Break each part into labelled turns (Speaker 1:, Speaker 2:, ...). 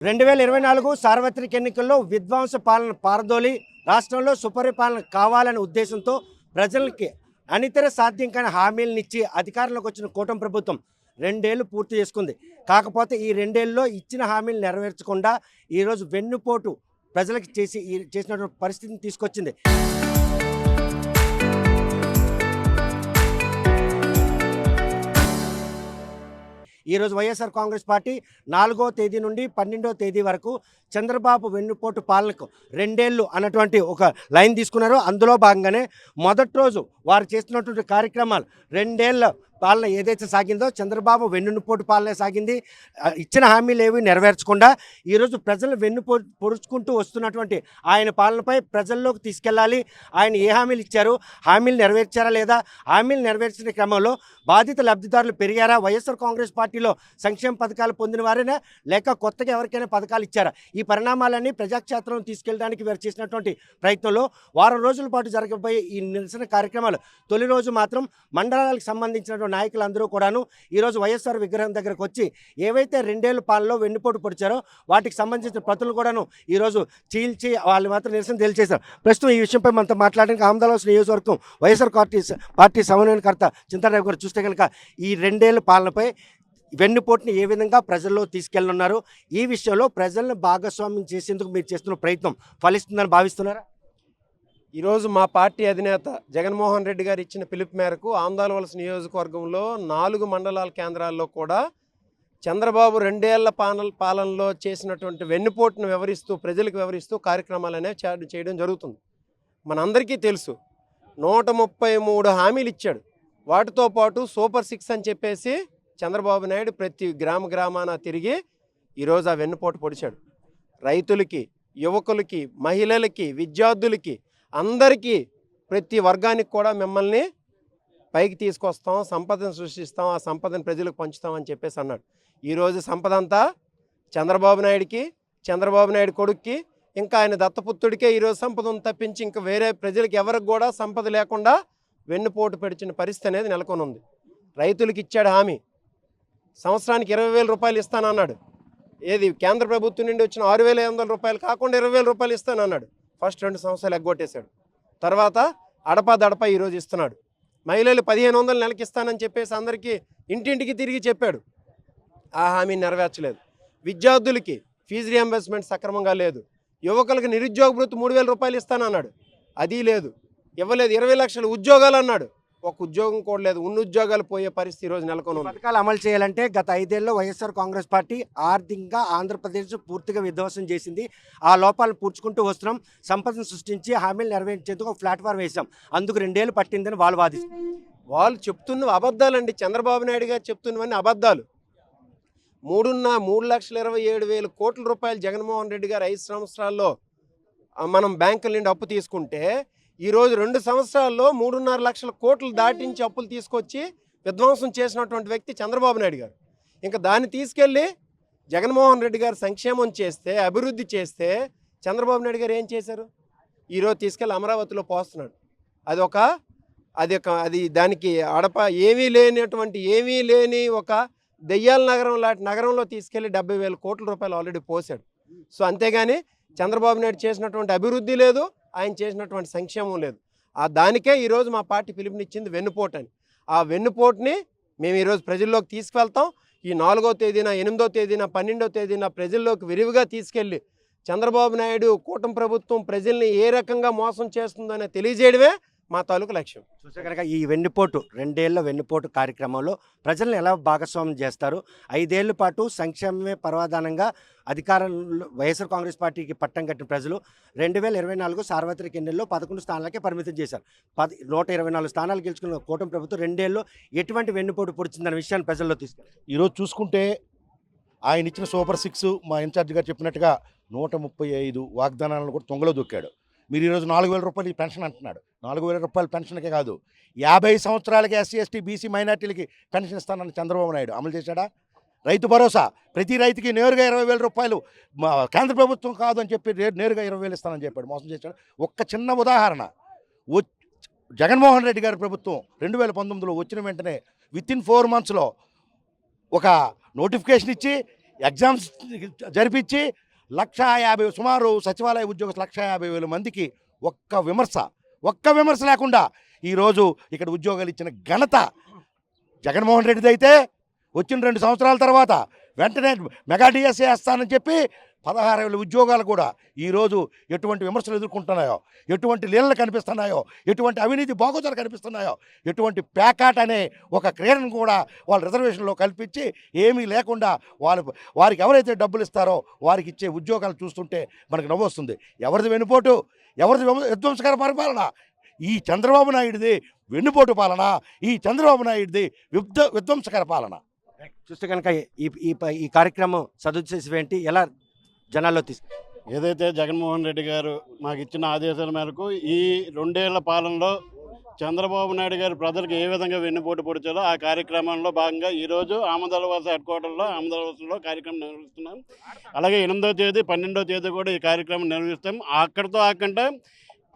Speaker 1: 2024 సార్వత్రిక ఎన్నికల్లో విధ్వంస పాలన పారదోలి రాష్ట్రంలో సుపరిపాలన కావాలనే ఉద్దేశంతో ప్రజలకి అనితర సాధ్యం కాని హామీలనిచ్చి అధికారంలోకి వచ్చిన కూటమి ప్రభుత్వం 2 ఏళ్లు పూర్తి చేసుకుంది. కాకపోతే ఈ 2 ఏళ్లలో ఇచ్చిన హామీలు నెరవేర్చకుండా ఈరోజు వెన్నుపోటు ప్రజలకు చేసినటువంటి పరిస్థితిని తీసుకొచ్చింది. ఈరోజు వైఎస్ఆర్ కాంగ్రెస్ పార్టీ 4వ తేదీ నుండి 12వ తేదీ వరకు చంద్రబాబు వెన్నుపోటు పాలనకు 2 ఏళ్ళు అన్నటువంటి ఒక లైన్ తీసుకున్నారు. అందులో భాగంగానే మొదటి రోజు వారు చేస్తున్నటువంటి కార్యక్రమాలు 2 ఏళ్ళ పాలన ఏదైతే సాగిందో చంద్రబాబు వెన్నుపోటు పాలన సాగింది. ఇచ్చిన హామీలు ఏవి నెరవేర్చకుండా ఈరోజు ప్రజలు పొడుచుకుంటూ వస్తున్నటువంటి ఆయన పాలనపై ప్రజల్లోకి తీసుకెళ్ళాలి. ఆయన ఏ హామీలు ఇచ్చారు, హామీలు నెరవేర్చారా లేదా, హామీలు నెరవేర్చిన క్రమంలో బాధిత లబ్ధిదారులు పెరిగారా, వైఎస్ఆర్ కాంగ్రెస్ పార్టీలో సంక్షేమ పథకాలు పొందిన వారైనా లేక కొత్తగా ఎవరికైనా పథకాలు ఇచ్చారా, ఈ పరిణామాలన్నీ ప్రజాక్షేత్రంలో తీసుకెళ్ళడానికి వారు చేసినటువంటి ప్రయత్నంలో వారం రోజుల పాటు జరగబోయే ఈ నిరసన కార్యక్రమాలు తొలి రోజు మాత్రం మండలాలకు సంబంధించినటువంటి నాయకులందరూ కూడాను ఈరోజు వైఎస్ఆర్ విగ్రహం దగ్గరకు వచ్చి ఏవైతే 2 ఏళ్ల పాలనలో వెన్నుపోటు పొడిచారో వాటికి సంబంధించిన ప్రతులు కూడాను ఈరోజు చీల్చి వాళ్ళు మాత్రం నిరసన తెలియజేశారు. ప్రస్తుతం ఈ విషయంపై మనతో మాట్లాడడానికి ఆమదాలవలస నియోజకవర్గం వైఎస్ఆర్ పార్టీ సమన్వయకర్త చింతారావు గారు చూస్తే కనుక ఈ 2 ఏళ్ల పాలనపై వెన్నుపోటుని ఏ విధంగా ప్రజల్లో తీసుకెళ్ళనున్నారు, ఈ విషయంలో ప్రజలను భాగస్వామ్యం చేసేందుకు మీరు చేస్తున్న ప్రయత్నం ఫలిస్తుందని భావిస్తున్నారా?
Speaker 2: ఈరోజు మా పార్టీ అధినేత జగన్మోహన్ రెడ్డి గారు ఇచ్చిన పిలుపు మేరకు ఆమదాలవలస నియోజకవర్గంలో 4 మండలాల కేంద్రాల్లో కూడా చంద్రబాబు 2 ఏళ్ల పాలనలో చేసినటువంటి వెన్నుపోటును ప్రజలకు వివరిస్తూ కార్యక్రమాలు అనేవి చేయడం జరుగుతుంది. మనందరికీ తెలుసు 133 హామీలు ఇచ్చాడు. వాటితో పాటు సూపర్ 6 అని చెప్పేసి చంద్రబాబు నాయుడు ప్రతి గ్రామాన తిరిగి ఈరోజు ఆ వెన్నుపోటు పొడిచాడు. రైతులకి, యువకులకి, మహిళలకి, విద్యార్థులకి అందరికీ ప్రతి వర్గానికి కూడా మిమ్మల్ని పైకి తీసుకొస్తాం, సంపదను సృష్టిస్తాం, ఆ సంపదను ప్రజలకు పంచుతామని చెప్పేసి అన్నాడు. ఈరోజు సంపద అంతా చంద్రబాబు నాయుడికి, చంద్రబాబు నాయుడు కొడుక్కి, ఇంకా ఆయన దత్తపుత్రుడికే ఈరోజు సంపదను తప్పించి ఇంకా వేరే ప్రజలకు ఎవరికి కూడా సంపద లేకుండా వెన్నుపోటు పెడిచిన పరిస్థితి అనేది నెలకొని ఉంది. రైతులకు ఇచ్చాడు హామీ, సంవత్సరానికి 20,000 రూపాయలు ఇస్తానన్నాడు. ఏది కేంద్ర ప్రభుత్వం నుండి వచ్చిన 6,500 రూపాయలు కాకుండా 20,000 రూపాయలు ఇస్తానన్నాడు. ఫస్ట్ 2 సంవత్సరాలు ఎగ్గొట్టేశాడు. తర్వాత అడపా ఈరోజు ఇస్తున్నాడు. మహిళలు 1,500 నెలకి ఇస్తానని చెప్పేసి అందరికీ ఇంటింటికి తిరిగి చెప్పాడు. ఆ హామీని నెరవేర్చలేదు. విద్యార్థులకి ఫీజు రియంబర్స్మెంట్ సక్రమంగా లేదు. యువకులకు నిరుద్యోగ భృతి 3,000 రూపాయలు ఇస్తానన్నాడు, అది లేదు, ఇవ్వలేదు. 20 లక్షల ఉద్యోగాలు అన్నాడు, ఒక ఉద్యోగం కూడా లేదు. ఉన్న ఉద్యోగాలు పోయే పరిస్థితి ఈరోజు నెలకొని.
Speaker 1: పథకాలు అమలు చేయాలంటే గత 5 ఏళ్లలో వైఎస్ఆర్ కాంగ్రెస్ పార్టీ ఆర్థికంగా ఆంధ్రప్రదేశ్ పూర్తిగా విధ్వంసం చేసింది. ఆ లోపాలను పూడ్చుకుంటూ వస్తున్నాం, సంపదను సృష్టించి హామీలు నెరవేర్చేందుకు ఒక ప్లాట్ఫామ్ వేసాం, అందుకు 2 ఏళ్ళు పట్టిందని వాళ్ళు వాదిస్తారు.
Speaker 2: వాళ్ళు చెప్తున్న అబద్ధాలండి. చంద్రబాబు నాయుడు గారు చెప్తున్నవన్నీ అబద్ధాలు. 3,27,000 కోట్ల రూపాయలు జగన్మోహన్ రెడ్డి గారు 5 సంవత్సరాల్లో మనం బ్యాంకుల నుండి అప్పు తీసుకుంటే ఈరోజు 2 సంవత్సరాల్లో 3.5 లక్షల కోట్లు దాటించి అప్పులు తీసుకొచ్చి విధ్వంసం చేసినటువంటి వ్యక్తి చంద్రబాబు నాయుడు గారు. ఇంకా దాన్ని తీసుకెళ్ళి జగన్మోహన్ రెడ్డి గారు సంక్షేమం చేస్తే, అభివృద్ధి చేస్తే చంద్రబాబు నాయుడు గారు ఏం చేశారు? ఈరోజు తీసుకెళ్ళి అమరావతిలో పోస్తున్నాడు. అది దానికి ఏమీ లేని ఒక దెయ్యాల నగరం లాంటి నగరంలో తీసుకెళ్ళి 70,000 కోట్ల రూపాయలు ఆల్రెడీ పోసాడు. సో అంతేగాని చంద్రబాబు నాయుడు చేసినటువంటి అభివృద్ధి లేదు, ఆయన చేసినటువంటి సంక్షేమం లేదు. దానికే ఈరోజు మా పార్టీ పిలుపునిచ్చింది వెన్నుపోటు అని. ఆ వెన్నుపోటుని మేము ఈరోజు ప్రజల్లోకి తీసుకువెళ్తాం. ఈ 4వ తేదీన, 8వ తేదీన, 12వ తేదీన ప్రజల్లోకి విరివిగా తీసుకెళ్ళి చంద్రబాబు నాయుడు కూటమి ప్రభుత్వం ప్రజల్ని ఏ రకంగా మోసం చేస్తుందనే తెలియజేయడమే మా తాలూకు లక్ష్యం.
Speaker 1: చూసే కనుక ఈ వెన్నుపోటు 2 ఏళ్ల వెన్నుపోటు కార్యక్రమంలో ప్రజలను ఎలా భాగస్వామ్యం చేస్తారు? 5 ఏళ్ల పాటు సంక్షేమమే పర్వాధానంగా అధికారంలో వైఎస్ఆర్ కాంగ్రెస్ పార్టీకి పట్టం కట్టిన ప్రజలు 2024 సార్వత్రిక ఎన్నికల్లో 11 స్థానాలకే పరిమితం చేశారు. 124 స్థానాలు గెలుచుకున్న కూటమి ప్రభుత్వం 2 ఏళ్లలో ఎటువంటి వెన్నుపోటు పొడిచిందన్న విషయాన్ని ప్రజల్లో తీసుకెళ్ళారు.
Speaker 3: ఈరోజు చూసుకుంటే ఆయన ఇచ్చిన సూపర్ 6 మా ఇన్ఛార్జ్ గారు చెప్పినట్టుగా 135 వాగ్దానాలను కూడా తొంగలో దొక్కాడు. మీరు ఈరోజు 4,000 రూపాయలు పెన్షన్ అంటున్నాడు. 4,000 రూపాయల పెన్షన్కే కాదు, 50 సంవత్సరాలకి ఎస్సీ ఎస్టీ బీసీ మైనార్టీలకి పెన్షన్ ఇస్తానని చంద్రబాబు నాయుడు అమలు చేశాడా? రైతు భరోసా ప్రతి రైతుకి నేరుగా 20,000 రూపాయలు, కేంద్ర ప్రభుత్వం కాదు అని చెప్పి నేరుగా 20,000 ఇస్తానని చెప్పాడు, మోసం చేశాడు. ఒక్క చిన్న ఉదాహరణ, జగన్మోహన్ రెడ్డి గారి ప్రభుత్వం 2019లో వచ్చిన వెంటనే విత్ ఇన్ 4 మంత్స్లో ఒక నోటిఫికేషన్ ఇచ్చి ఎగ్జామ్స్ జరిపించి 1,50,000 సుమారు సచివాలయ ఉద్యోగస్తులు 1,50,000 మందికి ఒక్క విమర్శ లేకుండా ఈరోజు ఇక్కడ ఉద్యోగాలు ఇచ్చిన ఘనత జగన్మోహన్ రెడ్డిది అయితే వచ్చిన 2 సంవత్సరాల తర్వాత వెంటనే మెగా డిఎస్ఏ వేస్తానని చెప్పి 16,000 ఉద్యోగాలు కూడా ఈరోజు ఎటువంటి విమర్శలు ఎదుర్కొంటున్నాయో, ఎటువంటి లీలలు కనిపిస్తున్నాయో, ఎటువంటి అవినీతి బాగోతాలు కనిపిస్తున్నాయో, ఎటువంటి ప్యాకాట్ అనే ఒక క్రీడను కూడా వాళ్ళ రిజర్వేషన్లో కల్పించి ఏమీ లేకుండా వారికి ఎవరైతే డబ్బులు ఇస్తారో వారికి ఇచ్చే ఉద్యోగాలు చూస్తుంటే మనకు నవ్వు వస్తుంది. ఎవరిది వెన్నుపోటు, ఎవరిది విధ్వంసకర పరిపాలన? ఈ చంద్రబాబు నాయుడిది వెన్నుపోటు పాలన, ఈ చంద్రబాబు నాయుడిది విధ్వంసకర పాలన.
Speaker 1: చూస్తే కనుక ఈ కార్యక్రమం సదుద్దేశం ఏంటి, ఎలా జనాల్లో
Speaker 4: ఏదైతే జగన్మోహన్ రెడ్డి గారు మాకు ఇచ్చిన ఆదేశాల మేరకు ఈ 2 ఏళ్ల పాలనలో చంద్రబాబు నాయుడు గారు ప్రజలకు ఏ విధంగా వెన్నుపోటు పొడిచారో ఆ కార్యక్రమంలో భాగంగా ఈరోజు ఆమదాలవలస హెడ్ క్వార్టర్లో ఆమదాలవలసలో కార్యక్రమం నిర్వహిస్తున్నాం. అలాగే 8వ తేదీ 12వ తేదీ కూడా ఈ కార్యక్రమం నిర్వహిస్తాం. అక్కడితో ఆకుండా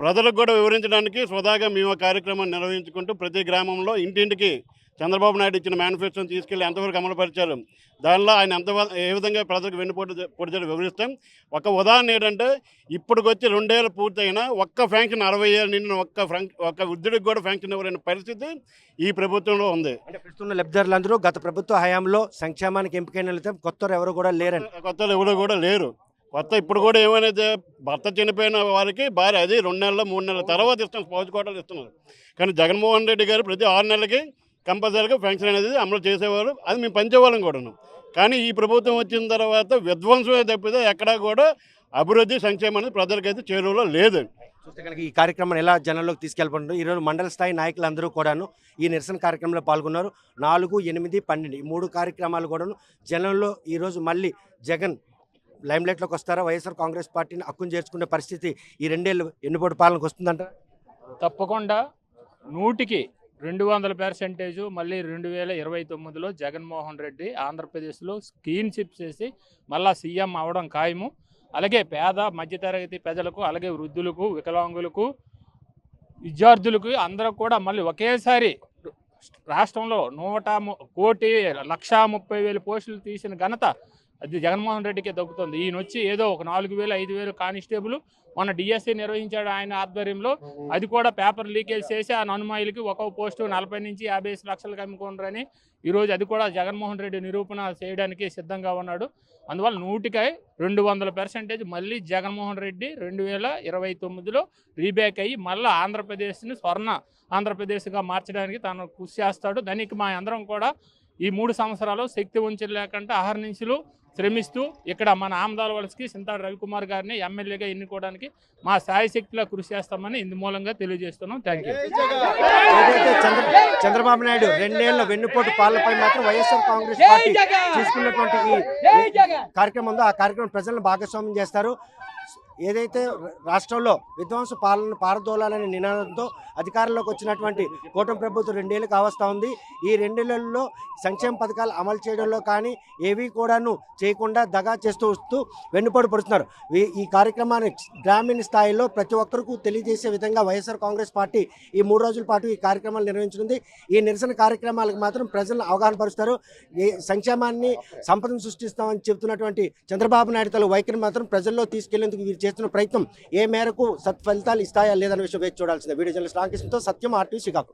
Speaker 4: ప్రజలకు కూడా వివరించడానికి స్వదాగా మేము ఆ కార్యక్రమం నిర్వహించుకుంటూ ప్రతి గ్రామంలో ఇంటింటికి చంద్రబాబు నాయుడు ఇచ్చిన మేనిఫెస్టోని తీసుకెళ్లి ఎంతవరకు అమలుపరిచారు, దానిలో ఆయన ఏ విధంగా ప్రజలకు పొడిచారు వివరిస్తాం. ఒక ఉదాహరణ ఏంటంటే ఇప్పటికొచ్చి 2 ఏళ్ళు పూర్తయినా ఒక్క ఫ్యాంక్షన్ 60 ఏళ్ళు నిండిన ఒక్క వృద్ధుడికి కూడా ఫ్యాంక్షన్ ఇవ్వలేని పరిస్థితి ఈ ప్రభుత్వంలో ఉంది.
Speaker 1: అంటే ప్రస్తుతం లబ్ధిదారులందరూ గత ప్రభుత్వ హయాంలో సంక్షేమానికి ఎంపికైన కొత్త ఎవరు కూడా లేరని,
Speaker 4: కొత్త ఎవరు కూడా లేరు. ఇప్పుడు కూడా ఏమైనా భర్త చనిపోయిన వారికి భార్య అది 2 నెలలు 3 నెలల తర్వాత ఇస్తాం, పౌచుకోవటాలు ఇస్తున్నారు. కానీ జగన్మోహన్ రెడ్డి గారు ప్రతి 6 నెలలకి కంపల్సరీగా పెన్షన్ అనేది అమలు చేసేవారు, అది మేము పంచేవాళ్ళం కూడాను. కానీ ఈ ప్రభుత్వం వచ్చిన తర్వాత విధ్వంసమే తప్పితే ఎక్కడా కూడా అభివృద్ధి సంక్షేమం అనేది ప్రజలకైతే చేరువలో లేదు.
Speaker 1: చూస్తే కనుక ఈ కార్యక్రమం ఎలా జనంలోకి తీసుకెళ్ళబడుతుంది. ఈరోజు మండల స్థాయి నాయకులందరూ కూడాను ఈ నిరసన కార్యక్రమంలో పాల్గొన్నారు. 4, 8, 12 ఈ 3 కార్యక్రమాలు కూడాను జనంలో ఈరోజు మళ్ళీ జగన్ లైమ్లైట్లోకి వస్తారా, వైఎస్ఆర్ కాంగ్రెస్ పార్టీని హక్కును చేర్చుకునే పరిస్థితి ఈ 2 ఏళ్ళు ఎన్నుపోటు పాలనకు వస్తుందంట?
Speaker 5: తప్పకుండా 100కి 200% మళ్ళీ 2029లో జగన్మోహన్ రెడ్డి ఆంధ్రప్రదేశ్లో స్కీన్షిప్ చేసి మళ్ళా సీఎం అవడం ఖాయము. అలాగే పేద మధ్యతరగతి ప్రజలకు, అలాగే వృద్ధులకు, వికలాంగులకు, విద్యార్థులకు అందరూ కూడా మళ్ళీ ఒకేసారి రాష్ట్రంలో 1,30,00,30,000 పోస్టులు తీసిన ఘనత అది జగన్మోహన్ రెడ్డికే దక్కుతుంది. ఈయన వచ్చి ఏదో ఒక 4,000, 5,000 కానిస్టేబుల్ మొన్న డిఎస్సీ నిర్వహించాడు ఆయన ఆధ్వర్యంలో. అది కూడా పేపర్ లీకేజ్ చేసి ఆ నన్మాయిలకి ఒక్కో పోస్టు 40 నుంచి 50 లక్షలకు అమ్ముకుంటారని ఈరోజు అది కూడా జగన్మోహన్ రెడ్డి నిరూపణ చేయడానికి సిద్ధంగా ఉన్నాడు. అందువల్ల 100కి 200% మళ్ళీ జగన్మోహన్ రెడ్డి 2029లో రీబ్యాక్ అయ్యి మళ్ళీ ఆంధ్రప్రదేశ్ని స్వర్ణ ఆంధ్రప్రదేశ్గా మార్చడానికి తను కృషి చేస్తాడు. దానికి మా అందరం కూడా ఈ 3 సంవత్సరాలు శక్తి ఉంచి లేకుండా అహర్నిశలు శ్రమిస్తూ ఇక్కడ మన ఆమదాలవలసకి సింతాడు రవికుమార్ గారిని ఎమ్మెల్యేగా ఎన్నుకోవడానికి మా శాయశక్తిలో కృషి చేస్తామని ఇందు మూలంగా తెలియజేస్తున్నాం. Thank you.
Speaker 1: చంద్రబాబు నాయుడు 2 ఏళ్ల వెన్నుపోటు పాలనపై మాత్రం వైఎస్ఆర్ కాంగ్రెస్ పార్టీ తీసుకున్నటువంటి ఈ కార్యక్రమం ఉందో ఆ కార్యక్రమం ప్రజలను భాగస్వామ్యం చేస్తారు. ఏదైతే రాష్ట్రంలో విధ్వంస పాలన పారదోలాలనే నినాదంతో అధికారంలోకి వచ్చినటువంటి కూటమి ప్రభుత్వం 2 ఏళ్ళు కావస్తా ఉంది. ఈ 2 ఏళ్లలో సంక్షేమ పథకాలు అమలు చేయడంలో కానీ ఏవి కూడాను చేయకుండా దగా చేస్తూ వస్తూ వెన్నుపోటు పడుతున్నారు. ఈ కార్యక్రమాన్ని గ్రామీణ స్థాయిలో ప్రతి ఒక్కరికి తెలియజేసే విధంగా వైఎస్ఆర్ కాంగ్రెస్ పార్టీ ఈ 3 రోజుల పాటు ఈ కార్యక్రమాలు నిర్వహించనుంది. ఈ నిరసన కార్యక్రమాలకు మాత్రం ప్రజలను అవగాహన పరుస్తారు. ఈ సంక్షేమాన్ని సంపదను సృష్టిస్తామని చెబుతున్నటువంటి చంద్రబాబు నాయుడు తల వైఖరి మాత్రం ప్రజల్లో తీసుకెళ్లేందుకు వీరు చేస్తున్న ప్రయత్నం ఏ మేరకు సత్ఫలితాలు ఇస్తాయా లేదన్న విషయం వేచి చూడాల్సిందే. వీడియో జర్నలిస్ట్ రామకృష్ణతో సత్యం, RTV శ్రీకాకుళం.